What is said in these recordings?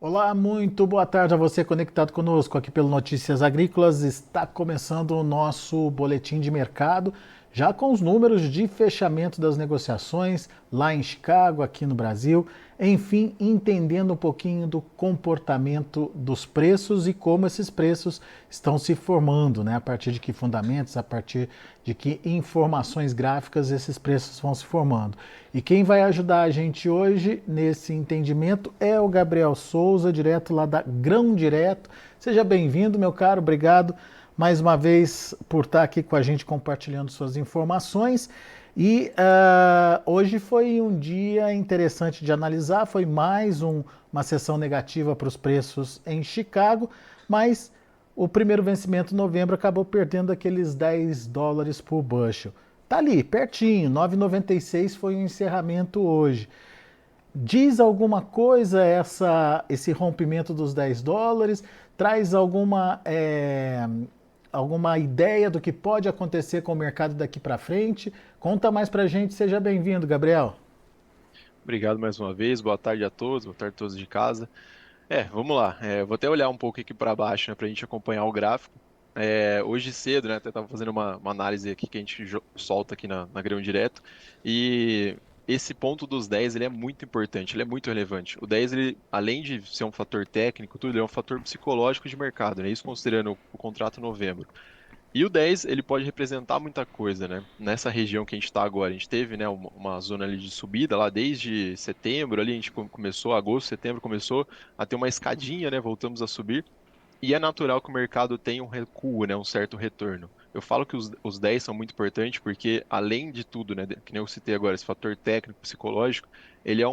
Olá, muito boa tarde a você conectado conosco aqui pelo Notícias Agrícolas. Está começando o nosso boletim de mercado, já com os números de fechamento das negociações lá em Chicago, aqui no Brasil. Enfim, entendendo um pouquinho do comportamento dos preços e como esses preços estão se formando, né? A partir de que fundamentos, a partir de que informações gráficas esses preços vão se formando. E quem vai ajudar a gente hoje nesse entendimento é o Gabriel Souza, direto lá da Grão Direto. Seja bem-vindo, meu caro, obrigado mais uma vez por estar aqui com a gente compartilhando suas informações. E hoje foi um dia interessante de analisar, foi mais uma sessão negativa para os preços em Chicago, mas o primeiro vencimento em novembro acabou perdendo aqueles 10 dólares por bushel. Tá ali, pertinho, 9,96 foi o encerramento hoje. Diz alguma coisa esse rompimento dos 10 dólares? Traz alguma ideia do que pode acontecer com o mercado daqui para frente? Conta mais pra gente, seja bem-vindo, Gabriel. Obrigado mais uma vez, boa tarde a todos, boa tarde a todos de casa. Vamos lá, vou até olhar um pouco aqui para baixo, né, para a gente acompanhar o gráfico. Hoje cedo, né, até estava fazendo uma análise aqui que a gente solta aqui na Grão Direto, e esse ponto dos 10 ele é muito importante, ele é muito relevante. O 10, ele, além de ser um fator técnico, tudo, ele é um fator psicológico de mercado, né, isso considerando o contrato em novembro. E o 10, ele pode representar muita coisa, né? Nessa região que a gente está agora, a gente teve, né, uma zona ali de subida lá desde setembro, ali a gente começou, agosto, setembro começou a ter uma escadinha, né? Voltamos a subir. E é natural que o mercado tenha um recuo, né? Um certo retorno. Eu falo que os 10 são muito importantes porque, além de tudo, né? Que nem eu citei agora, esse fator técnico, psicológico, ele é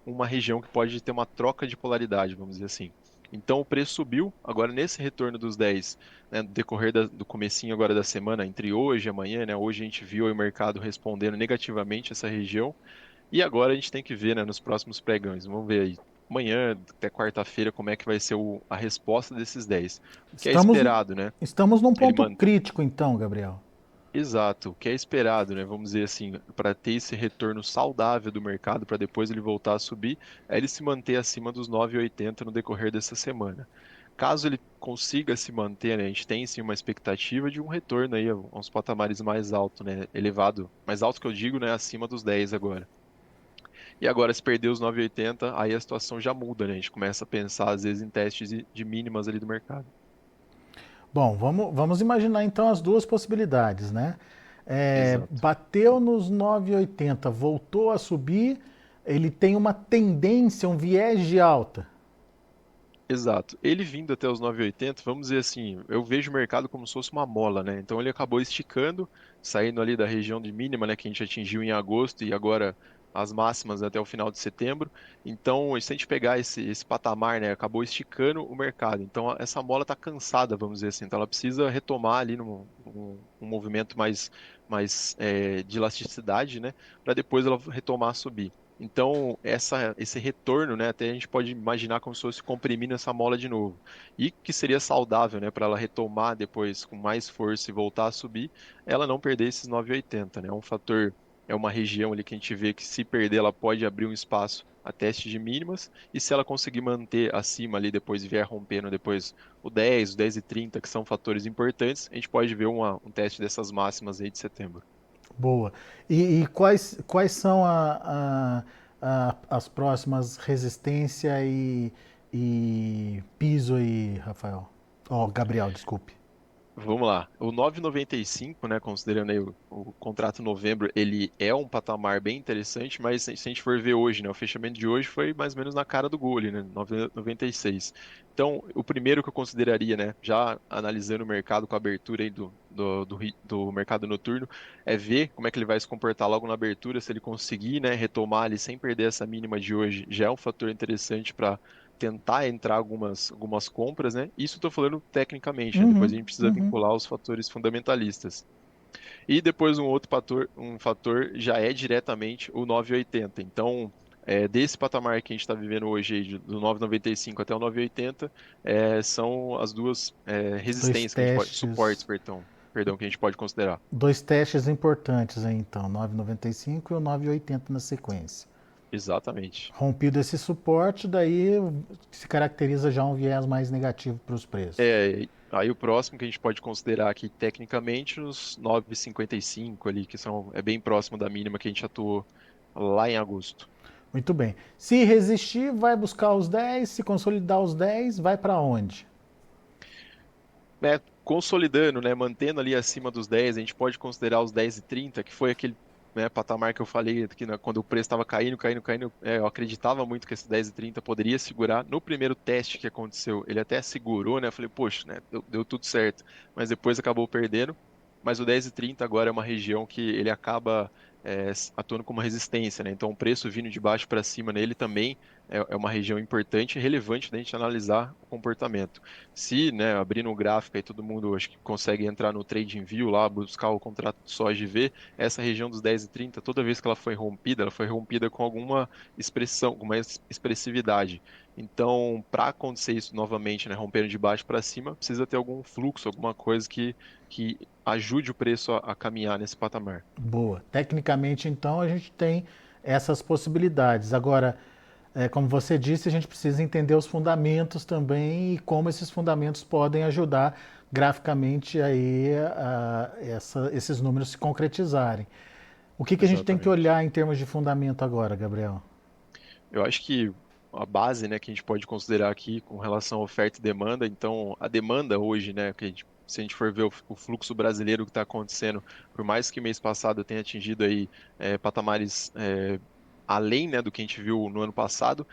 uma região que pode ter uma troca de polaridade, vamos dizer assim. Então o preço subiu, agora nesse retorno dos 10, né, no decorrer do comecinho agora da semana, entre hoje e amanhã, né, hoje a gente viu aí o mercado respondendo negativamente essa região, e agora a gente tem que ver, né, nos próximos pregões. Vamos ver aí, amanhã até quarta-feira, como é que vai ser a resposta desses 10. O que é Estamos, esperado, né? estamos num Ele ponto man... crítico, então, Gabriel. Exato, o que é esperado, né? Vamos dizer assim, para ter esse retorno saudável do mercado, para depois ele voltar a subir, é ele se manter acima dos 9,80 no decorrer dessa semana. Caso ele consiga se manter, né, a gente tem sim uma expectativa de um retorno aí a uns patamares mais altos, né, elevado, mais alto que eu digo, né, acima dos 10 agora. E agora, se perder os 9,80, aí a situação já muda, né? A gente começa a pensar, às vezes, em testes de mínimas ali do mercado. Bom, vamos imaginar então as duas possibilidades, né? Exato. Bateu nos 9,80, voltou a subir, ele tem uma tendência, um viés de alta. Exato. Ele vindo até os 9,80, vamos dizer assim, eu vejo o mercado como se fosse uma mola, né? Então ele acabou esticando, saindo ali da região de mínima, né, que a gente atingiu em agosto e agora as máximas até o final de setembro. Então, se a gente pegar esse patamar, né, acabou esticando o mercado. Então, essa mola está cansada, vamos dizer assim. Então, ela precisa retomar ali um movimento mais de elasticidade, né, para depois ela retomar a subir. Então, esse retorno, né, até a gente pode imaginar como se fosse comprimindo essa mola de novo. E que seria saudável, né, para ela retomar depois com mais força e voltar a subir, ela não perder esses 9,80, né? É um fator, é uma região ali que a gente vê que se perder, ela pode abrir um espaço a teste de mínimas, e se ela conseguir manter acima ali depois e vier rompendo depois o 10 e 30, que são fatores importantes, a gente pode ver um teste dessas máximas aí de setembro. Boa. E quais são as próximas resistência e piso aí, Rafael? Ó, Gabriel, desculpe. Vamos lá. O 9,95, né, considerando aí o contrato novembro, ele é um patamar bem interessante, mas se a gente for ver hoje, né, o fechamento de hoje foi mais ou menos na cara do gol ali, né, 9,96. Então, o primeiro que eu consideraria, né, já analisando o mercado com a abertura aí do mercado noturno, é ver como é que ele vai se comportar logo na abertura, se ele conseguir, né, retomar ali sem perder essa mínima de hoje, já é um fator interessante para tentar entrar algumas compras, né? Isso estou falando tecnicamente, né? Depois Uhum, a gente precisa uhum. vincular os fatores fundamentalistas. E depois um fator já é diretamente o 9,80. Então, desse patamar que a gente está vivendo hoje, aí, do 9,95 até o 9,80, são as duas Dois resistências que a gente pode, suportes, testes, perdão, que a gente pode considerar. dois testes importantes aí então, 9,95 e o 9,80 na sequência. Exatamente. Rompido esse suporte, daí se caracteriza já um viés mais negativo para os preços. Aí o próximo que a gente pode considerar aqui tecnicamente os 9,55 ali, é bem próximo da mínima que a gente atuou lá em agosto. Muito bem. Se resistir, vai buscar os 10. Se consolidar os 10, vai para onde? Né, consolidando, né, mantendo ali acima dos 10, a gente pode considerar os 10,30, que foi aquele, né, patamar que eu falei que quando o preço estava caindo, eu acreditava muito que esse 10,30 poderia segurar. No primeiro teste que aconteceu, ele até segurou, né, eu falei, poxa, né, deu tudo certo, mas depois acabou perdendo. Mas o 10,30 agora é uma região que ele acaba atuando como resistência, né? Então o preço vindo de baixo para cima nele também é uma região importante e relevante da gente analisar o comportamento. Se, né, abrindo o gráfico aí todo mundo acho que consegue entrar no TradingView lá, buscar o contrato de soja e ver essa região dos 10,30, toda vez que ela foi rompida com alguma expressão, com uma expressividade. Então, para acontecer isso novamente, né, rompendo de baixo para cima, precisa ter algum fluxo, alguma coisa que ajude o preço a caminhar nesse patamar. Boa. Tecnicamente, então, a gente tem essas possibilidades. Agora, como você disse, a gente precisa entender os fundamentos também e como esses fundamentos podem ajudar graficamente aí esses números se concretizarem. O que a gente tem que Exatamente. olhar em termos de fundamento agora, Gabriel? Eu acho que a base, né, que a gente pode considerar aqui com relação à oferta e demanda, então a demanda hoje, né, se a gente for ver o fluxo brasileiro que está acontecendo, por mais que mês passado tenha atingido aí patamares além, né, do que a gente viu no ano passado,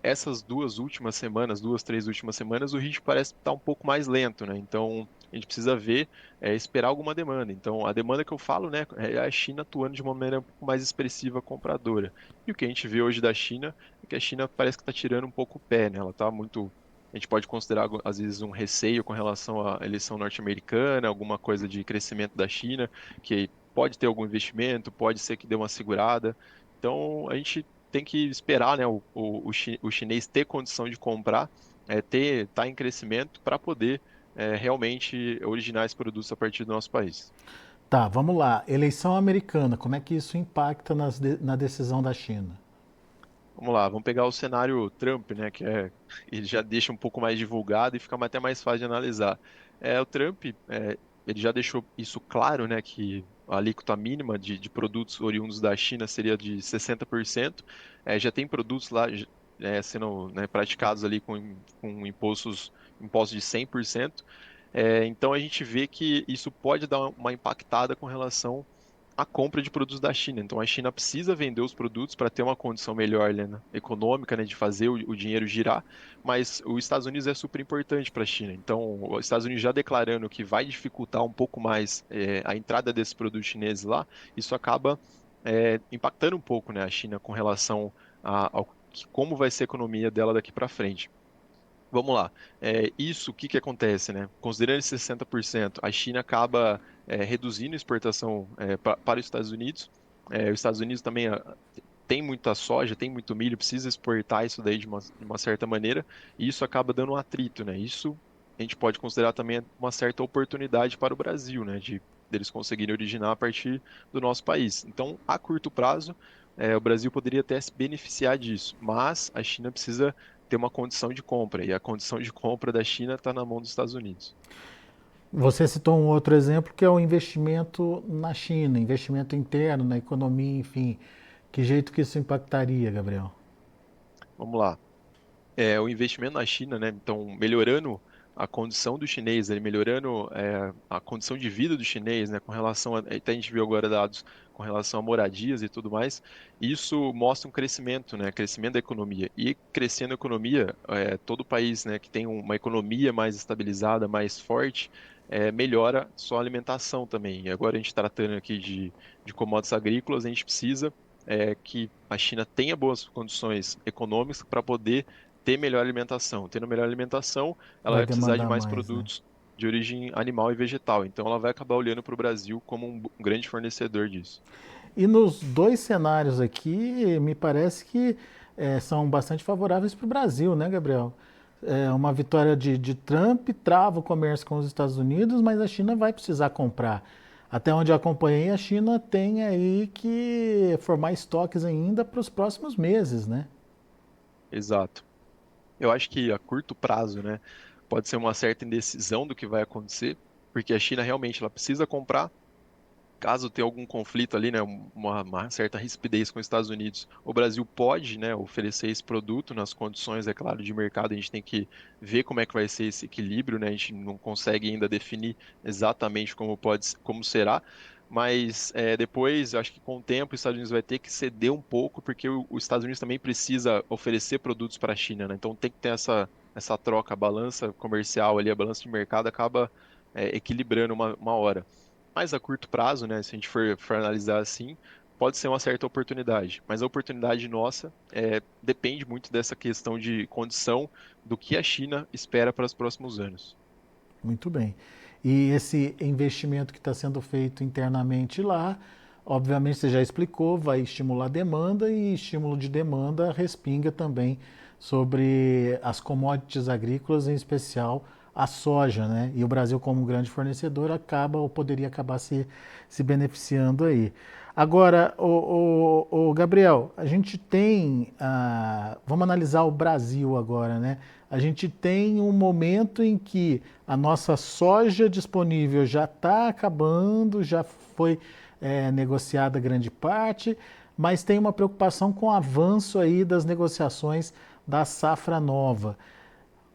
essas duas últimas semanas, duas, três últimas semanas, o ritmo parece estar um pouco mais lento, né? Então a gente precisa ver, esperar alguma demanda. Então a demanda que eu falo, né, é a China atuando de uma maneira um pouco mais expressiva compradora. E o que a gente vê hoje da China é que a China parece que está tirando um pouco o pé, né? Ela está muito. A gente pode considerar, às vezes, um receio com relação à eleição norte-americana, alguma coisa de crescimento da China, que pode ter algum investimento, pode ser que dê uma segurada. Então, a gente tem que esperar, né, o chinês ter condição de comprar, tá em crescimento para poder realmente originar esses produtos a partir do nosso país. Tá, vamos lá. Eleição americana, como é que isso impacta na decisão da China? Vamos lá, vamos pegar o cenário Trump, né, ele já deixa um pouco mais divulgado e fica até mais fácil de analisar. O Trump, ele já deixou isso claro, né, que a alíquota mínima de produtos oriundos da China seria de 60%. Já tem produtos lá sendo, né, praticados ali com impostos de 100%. Então a gente vê que isso pode dar uma impactada com relação a compra de produtos da China. Então a China precisa vender os produtos para ter uma condição melhor, né, econômica, né, de fazer o dinheiro girar, mas os Estados Unidos é super importante para a China. Então os Estados Unidos já declarando que vai dificultar um pouco mais a entrada desses produtos chineses lá, isso acaba impactando um pouco, né, a China com relação como vai ser a economia dela daqui para frente. Vamos lá. O que que acontece, né? Considerando esses 60%, a China acaba reduzindo a exportação para os Estados Unidos. Os Estados Unidos também tem muita soja, tem muito milho, precisa exportar isso daí de uma certa maneira, e isso acaba dando um atrito, né? Isso a gente pode considerar também uma certa oportunidade para o Brasil, né? Deles conseguirem originar a partir do nosso país. Então, a curto prazo, o Brasil poderia até se beneficiar disso, mas a China precisa ter uma condição de compra, e a condição de compra da China está na mão dos Estados Unidos. Você citou um outro exemplo que é o investimento na China, investimento interno, na economia, enfim. Que jeito que isso impactaria, Gabriel? Vamos lá. O investimento na China, né? Então, melhorando a condição do chinês, ele melhorando a condição de vida do chinês, né? Com relação até a gente viu agora dados com relação a moradias e tudo mais, isso mostra um crescimento, né? Crescimento da economia. E crescendo a economia, todo país, né, que tem uma economia mais estabilizada, mais forte, melhora sua alimentação também. E agora a gente tratando aqui de commodities agrícolas, a gente precisa que a China tenha boas condições econômicas para poder ter melhor alimentação. Tendo melhor alimentação, ela Vai vai precisar de demandar mais mais, né? produtos de origem animal e vegetal. Então, ela vai acabar olhando para o Brasil como um grande fornecedor disso. E nos dois cenários aqui, me parece que são bastante favoráveis para o Brasil, né, Gabriel? Uma vitória de Trump trava o comércio com os Estados Unidos, mas a China vai precisar comprar. Até onde eu acompanhei, a China tem aí que formar estoques ainda para os próximos meses, né? Exato. Eu acho que a curto prazo, né, pode ser uma certa indecisão do que vai acontecer, porque a China realmente ela precisa comprar. Caso tenha algum conflito ali, né, uma certa rispidez com os Estados Unidos, o Brasil pode, né, oferecer esse produto nas condições, é claro, de mercado. A gente tem que ver como é que vai ser esse equilíbrio, né? A gente não consegue ainda definir exatamente como pode, como será, mas depois, eu acho que com o tempo, os Estados Unidos vai ter que ceder um pouco, porque os Estados Unidos também precisa oferecer produtos para a China, né? Então tem que ter essa troca, a balança comercial ali, a balança de mercado acaba equilibrando uma hora. Mas a curto prazo, né, se a gente for analisar assim, pode ser uma certa oportunidade. Mas a oportunidade nossa depende muito dessa questão de condição do que a China espera para os próximos anos. Muito bem. E esse investimento que está sendo feito internamente lá, obviamente você já explicou, vai estimular a demanda e estímulo de demanda respinga também sobre as commodities agrícolas, em especial a soja, né? E o Brasil, como um grande fornecedor, acaba ou poderia acabar se beneficiando aí. Agora, o Gabriel, a gente tem, vamos analisar o Brasil agora, né? A gente tem um momento em que a nossa soja disponível já está acabando, já foi negociada grande parte, mas tem uma preocupação com o avanço aí das negociações da safra nova.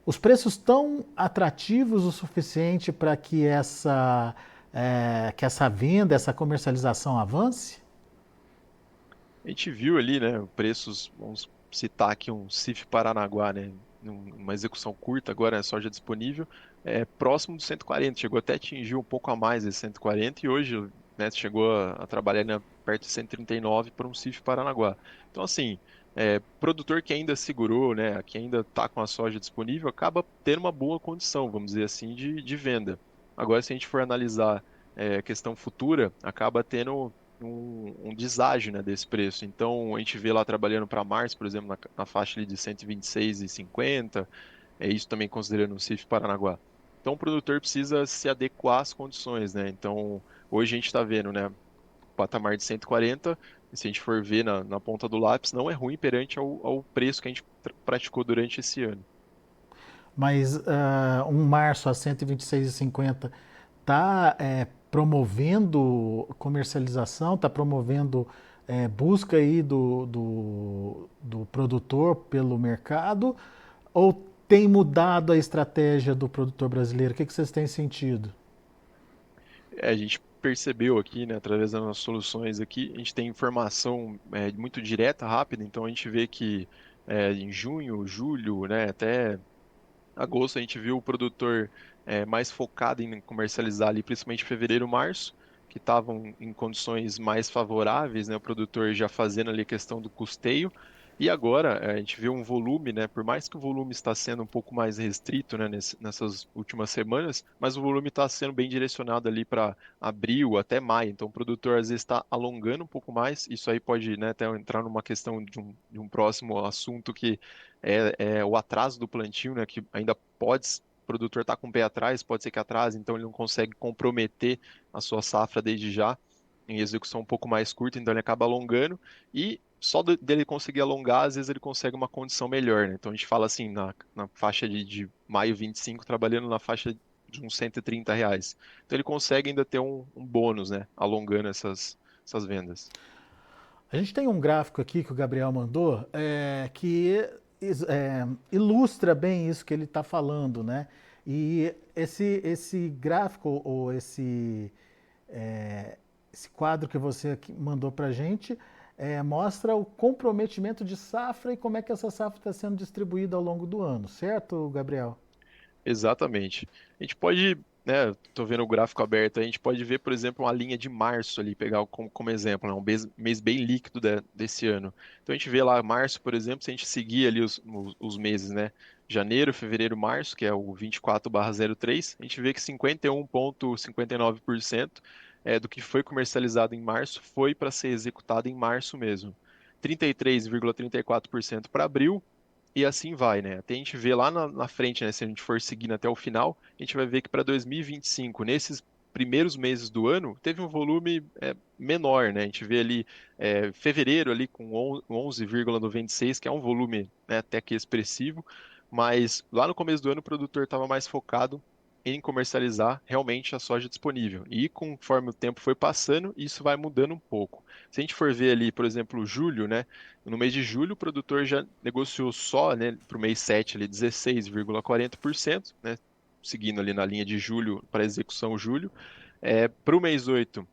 Os preços estão atrativos o suficiente para que essa venda, essa comercialização avance? A gente viu ali, né, preços, vamos citar aqui um CIF Paranaguá, né, uma execução curta agora, é soja disponível, próximo dos 140, chegou até a atingir um pouco a mais esse 140 e hoje, né, chegou a trabalhar, né, perto de 139 para um CIF Paranaguá. Então, assim, produtor que ainda segurou, né, que ainda está com a soja disponível, acaba tendo uma boa condição, vamos dizer assim, de venda. Agora, se a gente for analisar a questão futura, acaba tendo um deságio, né, desse preço. Então, a gente vê lá trabalhando para março, por exemplo, na faixa ali de 126,50, é isso também considerando o CIF Paranaguá. Então, o produtor precisa se adequar às condições, né? Então, hoje a gente está vendo, né, patamar de 140, e se a gente for ver na ponta do lápis, não é ruim perante ao preço que a gente praticou durante esse ano. Mas um março a 126,50 está promovendo comercialização, está promovendo busca aí do produtor pelo mercado, ou tem mudado a estratégia do produtor brasileiro? O que vocês têm sentido? A gente percebeu aqui, né, através das nossas soluções aqui, a gente tem informação muito direta, rápida, então a gente vê que em junho, julho, né, até agosto a gente viu o produtor mais focado em comercializar ali, principalmente fevereiro, março, que estavam em condições mais favoráveis, né, o produtor já fazendo ali a questão do custeio. E agora a gente vê um volume, né, por mais que o volume está sendo um pouco mais restrito, né, nessas últimas semanas, mas o volume está sendo bem direcionado ali para abril até maio. Então o produtor às vezes está alongando um pouco mais. Isso aí pode, né, até entrar numa questão de um próximo assunto que é o atraso do plantio, né, que ainda o produtor estar com o pé atrás, pode ser que atrase, então ele não consegue comprometer a sua safra desde já em execução um pouco mais curta, então ele acaba alongando e só dele conseguir alongar, às vezes ele consegue uma condição melhor, né? Então a gente fala assim, na faixa de maio 25, trabalhando na faixa de uns R$ 130. Então ele consegue ainda ter um bônus, né? Alongando essas vendas. A gente tem um gráfico aqui que o Gabriel mandou que ilustra bem isso que ele está falando, né? E esse gráfico ou esse quadro que você mandou para a gente mostra o comprometimento de safra e como é que essa safra está sendo distribuída ao longo do ano, certo, Gabriel? Exatamente. A gente pode, né, tô vendo o gráfico aberto, aí, a gente pode ver, por exemplo, uma linha de março ali, pegar como exemplo, né, um mês bem líquido desse ano. Então a gente vê lá março, por exemplo, se a gente seguir ali os meses, né, janeiro, fevereiro, março, que é o 24/03, a gente vê que 51,59% do que foi comercializado em março foi para ser executado em março mesmo. 33,34% para abril, e assim vai, né? Até a gente vê lá na frente, né? Se a gente for seguindo até o final, a gente vai ver que para 2025, nesses primeiros meses do ano, teve um volume menor, né? A gente vê ali fevereiro ali com 11,96, que é um volume, né, até que expressivo, mas lá no começo do ano o produtor estava mais focado em comercializar realmente a soja disponível. E conforme o tempo foi passando, isso vai mudando um pouco. Se a gente for ver ali, por exemplo, julho, né? No mês de julho, o produtor já negociou só, né, para o mês 7 ali, 16,40%, né? Seguindo ali na linha de julho para execução julho. Para o mês 8,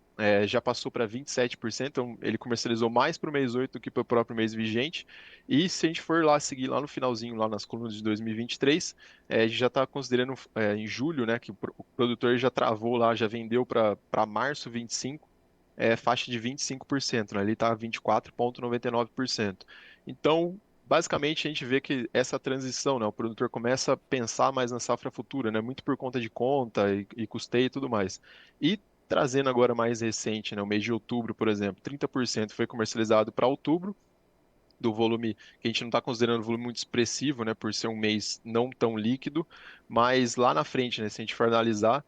já passou para 27%, então ele comercializou mais para o mês 8 do que para o próprio mês vigente. E se a gente for lá seguir lá no finalzinho, lá nas colunas de 2023, a gente já está considerando em julho, né, que o produtor já travou lá, já vendeu para março 25, faixa de 25%, né? Ele está 24,99%. Então, basicamente, a gente vê que essa transição, né, o produtor começa a pensar mais na safra futura, né, muito por conta de conta e custeio e tudo mais. E trazendo agora mais recente, né, o mês de outubro, por exemplo, 30% foi comercializado para outubro, do volume que a gente não está considerando um volume muito expressivo, né, por ser um mês não tão líquido, mas lá na frente, né, se a gente for analisar,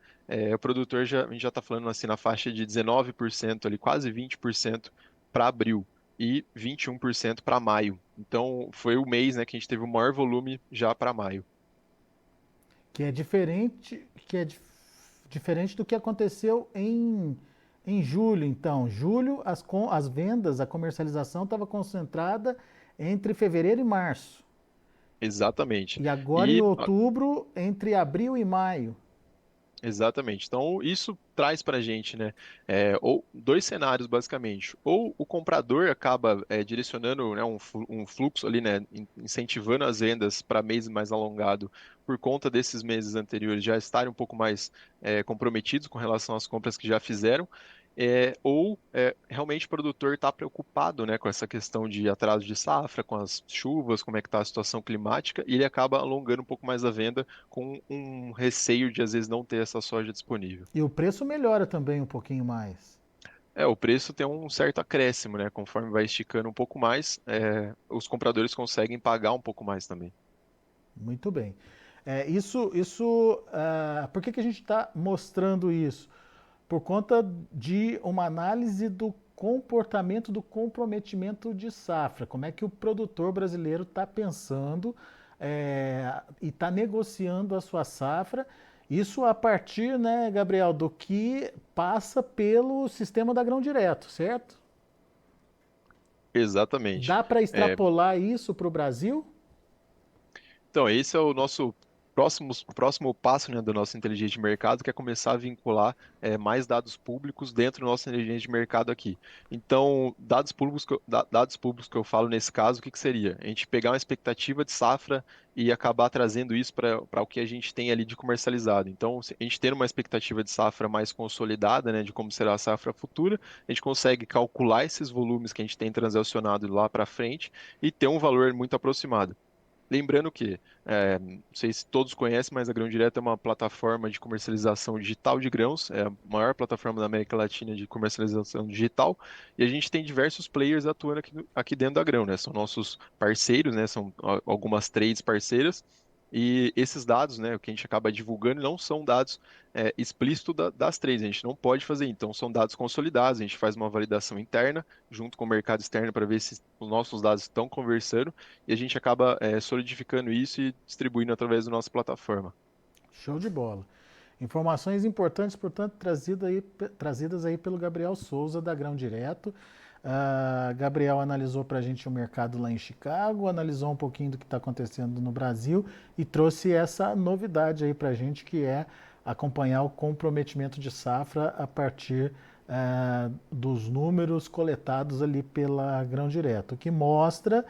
o produtor a gente já está falando assim na faixa de 19% ali, quase 20% para abril e 21% para maio. Então foi o mês, né, que a gente teve o maior volume já para maio. Que é diferente, diferente do que aconteceu em julho. Então, julho as vendas, a comercialização estava concentrada entre fevereiro e março. Exatamente. E agora em E outubro, entre abril e maio. Exatamente. Então, isso traz para a gente, né, ou dois cenários, basicamente. Ou o comprador acaba direcionando, né, um fluxo ali, né, incentivando as vendas para mês mais alongado por conta desses meses anteriores já estarem um pouco mais comprometidos com relação às compras que já fizeram. Realmente o produtor está preocupado, né, com essa questão de atraso de safra, com as chuvas, como é que está a situação climática, e ele acaba alongando um pouco mais a venda com um receio de às vezes não ter essa soja disponível. E o preço melhora também um pouquinho mais. O preço tem um certo acréscimo, né? Conforme vai esticando um pouco mais, os compradores conseguem pagar um pouco mais também. Muito bem. Por que a gente está mostrando isso? Por conta de uma análise do comportamento do comprometimento de safra. Como é que o produtor brasileiro está pensando e está negociando a sua safra. Isso a partir, né, Gabriel, do que passa pelo sistema da grão direto, certo? Exatamente. Dá para É, extrapolar isso para o Brasil? Então, esse é o nosso próximo passo, né, do nosso inteligente de mercado, que é começar a vincular mais dados públicos dentro do nosso inteligente de mercado aqui. Então, dados públicos que eu falo nesse caso, o que seria? A gente pegar uma expectativa de safra e acabar trazendo isso para o que a gente tem ali de comercializado. Então, se a gente ter uma expectativa de safra mais consolidada, né, de como será a safra futura, a gente consegue calcular esses volumes que a gente tem transacionado lá para frente e ter um valor muito aproximado. Lembrando que, não sei se todos conhecem, mas a Grão Direto é uma plataforma de comercialização digital de grãos, é a maior plataforma da América Latina de comercialização digital, e a gente tem diversos players atuando aqui dentro da Grão, né? São nossos parceiros, né? São algumas trades parceiras, e esses dados, né, o que a gente acaba divulgando, não são dados explícitos das trades, a gente não pode fazer, então são dados consolidados, a gente faz uma validação interna junto com o mercado externo para ver se os nossos dados estão conversando e a gente acaba solidificando isso e distribuindo através da nossa plataforma. Show de bola. Informações importantes, portanto, trazidas aí pelo Gabriel Souza, da Grão Direto. Gabriel analisou para a gente o mercado lá em Chicago, analisou um pouquinho do que está acontecendo no Brasil e trouxe essa novidade aí para a gente, que é acompanhar o comprometimento de safra a partir dos números coletados ali pela Grão Direto, que mostra,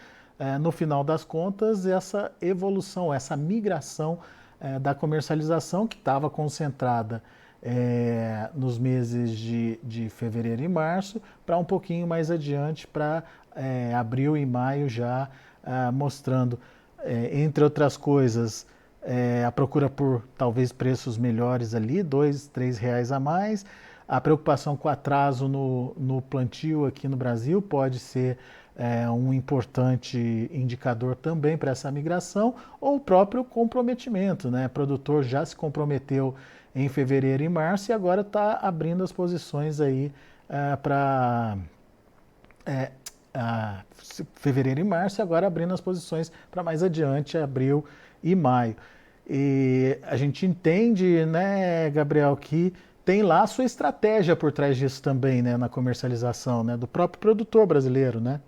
no final das contas, essa evolução, essa migração da comercialização que estava concentrada nos meses de fevereiro e março, para um pouquinho mais adiante, para abril e maio, já mostrando, entre outras coisas, a procura por talvez preços melhores ali, R$ 2, R$ 3 a mais. A preocupação com atraso no plantio aqui no Brasil pode ser um importante indicador também para essa migração, ou o próprio comprometimento, né? O produtor já se comprometeu em fevereiro e março, e agora está abrindo as posições aí para fevereiro e março, e agora abrindo as posições para mais adiante, abril e maio. E a gente entende, né, Gabriel, que tem lá a sua estratégia por trás disso também, né, na comercialização, né, do próprio produtor brasileiro, né?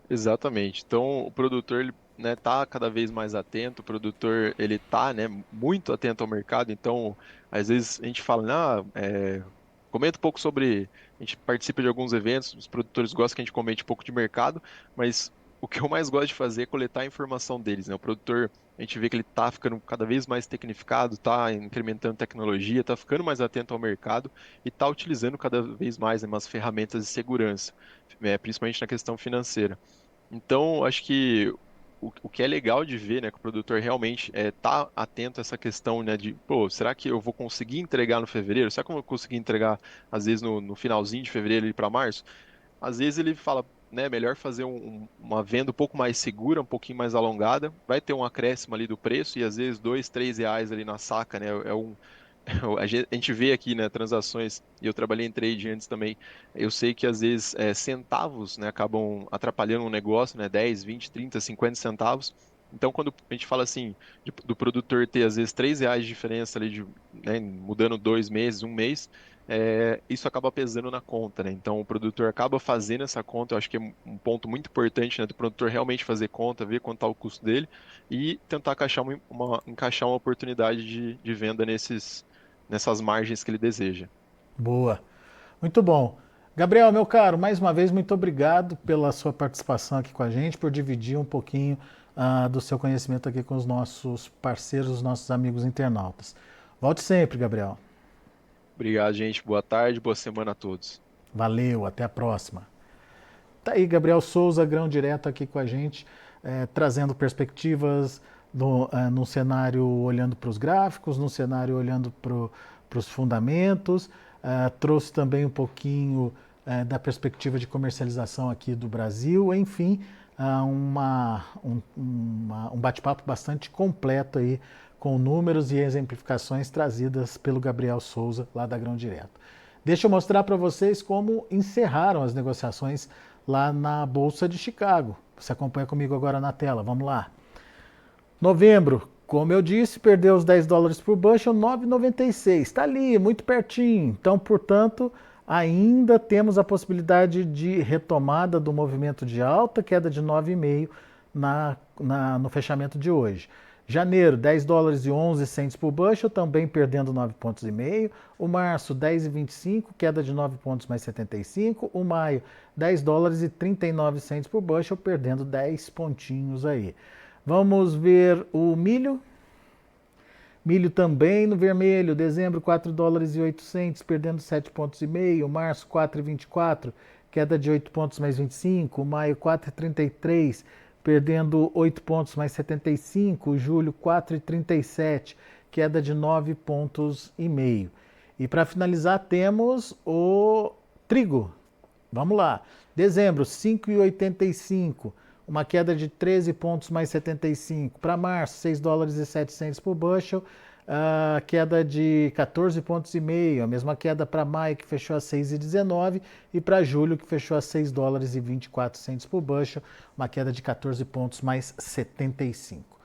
Exatamente. Então, o produtor ele, né, tá cada vez mais atento, o produtor ele tá, né, muito atento ao mercado. Então, às vezes a gente fala, comenta um pouco sobre, a gente participa de alguns eventos, os produtores gostam que a gente comente um pouco de mercado, mas o que eu mais gosto de fazer é coletar a informação deles, né? O produtor, a gente vê que ele tá ficando cada vez mais tecnificado, tá incrementando tecnologia, tá ficando mais atento ao mercado e tá utilizando cada vez mais, né, umas ferramentas de segurança, principalmente na questão financeira. Então, acho que o que é legal de ver, né, que o produtor realmente tá atento a essa questão, né, de, pô, será que eu vou conseguir entregar no fevereiro? Será que eu vou conseguir entregar, às vezes, no finalzinho de fevereiro para março? Às vezes ele fala, né, melhor fazer uma venda um pouco mais segura, um pouquinho mais alongada, vai ter um acréscimo ali do preço e às vezes R$ 2, R$ 3 ali na saca, né, a gente vê aqui, né, transações, e eu trabalhei em trade antes também, eu sei que às vezes centavos, né, acabam atrapalhando um negócio, né, 10, 20, 30, 50 centavos. Então, quando a gente fala assim, do produtor ter às vezes R$ 3 de diferença ali, né, mudando 2 meses, um mês, isso acaba pesando na conta, né? Então, o produtor acaba fazendo essa conta, eu acho que é um ponto muito importante, né, do produtor realmente fazer conta, ver quanto está o custo dele e tentar encaixar uma oportunidade de venda nessas margens que ele deseja. Boa. Muito bom. Gabriel, meu caro, mais uma vez, muito obrigado pela sua participação aqui com a gente, por dividir um pouquinho do seu conhecimento aqui com os nossos parceiros, os nossos amigos internautas. Volte sempre, Gabriel. Obrigado, gente. Boa tarde, boa semana a todos. Valeu, até a próxima. Tá aí, Gabriel Souza, grão direto aqui com a gente, trazendo perspectivas num cenário olhando para os gráficos, num cenário olhando para os fundamentos, trouxe também um pouquinho da perspectiva de comercialização aqui do Brasil, enfim, um bate-papo bastante completo aí, com números e exemplificações trazidas pelo Gabriel Souza, lá da Grão Direto. Deixa eu mostrar para vocês como encerraram as negociações lá na Bolsa de Chicago. Você acompanha comigo agora na tela, vamos lá. Novembro, como eu disse, perdeu os $10 por bushel, 9,96. Está ali, muito pertinho. Então, portanto, ainda temos a possibilidade de retomada do movimento de alta, queda de 9,5 no fechamento de hoje. Janeiro, $10,11 por bushel, também perdendo 9,5 pontos. O março, 10,25, queda de 9 pontos mais 75. O maio, $10,39 por bushel, perdendo 10 pontinhos aí. Vamos ver o milho. Milho também no vermelho, dezembro $4,08, perdendo 7,5 pontos. Março 4,24, queda de 8 pontos mais 25. Maio 4,33, perdendo 8 pontos mais 75. Julho 4,37, queda de 9 pontos e meio. E para finalizar temos o trigo. Vamos lá. Dezembro 5,85, uma queda de 13 pontos mais 75. Para março, $6,07 por bushel, queda de 14 pontos e meio. A mesma queda para maio, que fechou a 6,19, e para julho, que fechou a $6,24 por bushel, uma queda de 14 pontos mais 75.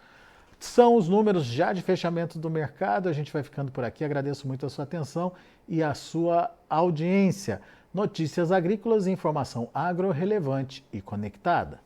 São os números já de fechamento do mercado. A gente vai ficando por aqui. Agradeço muito a sua atenção e a sua audiência. Notícias agrícolas e informação agro relevante e conectada.